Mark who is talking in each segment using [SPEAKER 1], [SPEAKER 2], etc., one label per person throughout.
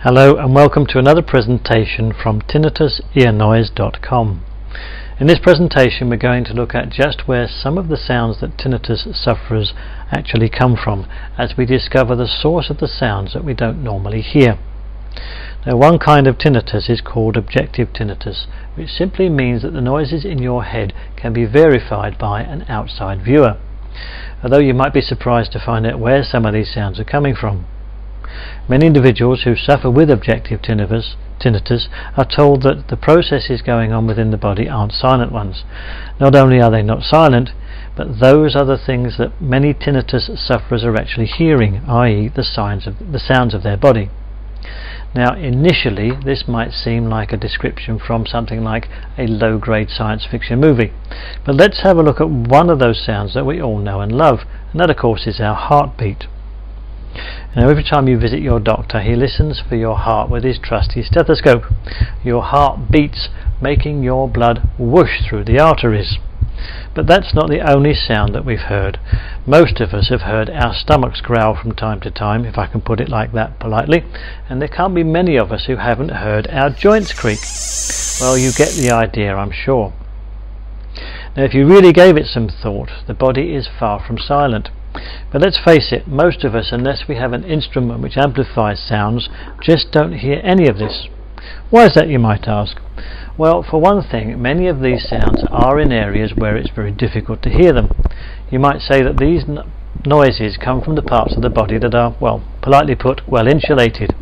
[SPEAKER 1] Hello and welcome to another presentation from tinnitusearnoise.com. In this presentation we're going to look at just where some of the sounds that tinnitus sufferers actually come from, as we discover the source of the sounds that we don't normally hear. Now, one kind of tinnitus is called objective tinnitus, which simply means that the noises in your head can be verified by an outside viewer, although you might be surprised to find out where some of these sounds are coming from. Many individuals who suffer with objective tinnitus are told that the processes going on within the body aren't silent ones. Not only are they not silent, but those are the things that many tinnitus sufferers are actually hearing, i.e. the sounds of their body. Now, initially this might seem like a description from something like a low-grade science fiction movie, but let's have a look at one of those sounds that we all know and love, and that of course is our heartbeat. Now, every time you visit your doctor, he listens for your heart with his trusty stethoscope. Your heart beats, making your blood whoosh through the arteries. But that's not the only sound that we've heard. Most of us have heard our stomachs growl from time to time, if I can put it like that politely, and there can't be many of us who haven't heard our joints creak. Well, you get the idea, I'm sure. Now, if you really gave it some thought, the body is far from silent. But let's face it, most of us, unless we have an instrument which amplifies sounds, just don't hear any of this. Why is that, you might ask? Well, for one thing, many of these sounds are in areas where it's very difficult to hear them. You might say that these noises come from the parts of the body that are, well, politely put, well insulated,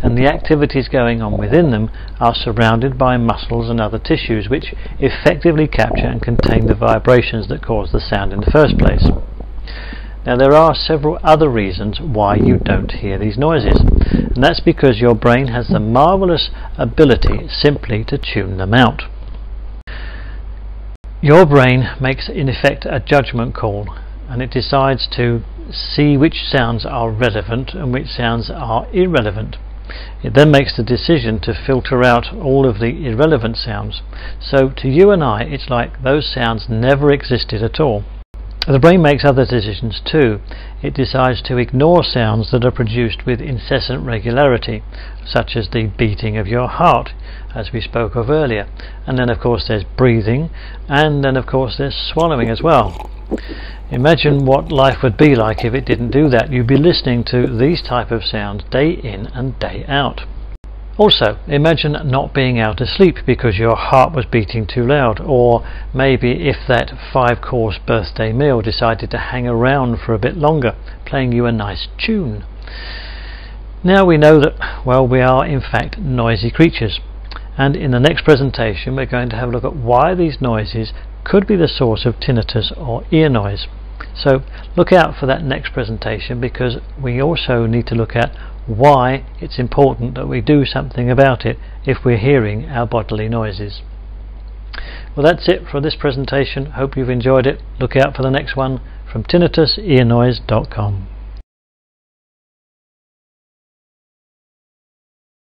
[SPEAKER 1] and the activities going on within them are surrounded by muscles and other tissues which effectively capture and contain the vibrations that cause the sound in the first place. Now, there are several other reasons why you don't hear these noises, and that's because your brain has the marvelous ability simply to tune them out. Your brain makes in effect a judgment call, and it decides to see which sounds are relevant and which sounds are irrelevant. It then makes the decision to filter out all of the irrelevant sounds. So to you and I, it's like those sounds never existed at all. The brain makes other decisions too. It decides to ignore sounds that are produced with incessant regularity, such as the beating of your heart, as we spoke of earlier. And then of course there's breathing, and then of course there's swallowing as well. Imagine what life would be like if it didn't do that. You'd be listening to these type of sounds day in and day out. Also, imagine not being able to sleep because your heart was beating too loud, or maybe if that 5-course birthday meal decided to hang around for a bit longer, playing you a nice tune. Now we know that, well, we are in fact noisy creatures, and in the next presentation we're going to have a look at why these noises could be the source of tinnitus or ear noise. So look out for that next presentation, because we also need to look at why it's important that we do something about it if we're hearing our bodily noises. Well, that's it for this presentation. Hope you've enjoyed it. Look out for the next one from tinnitusearnoise.com.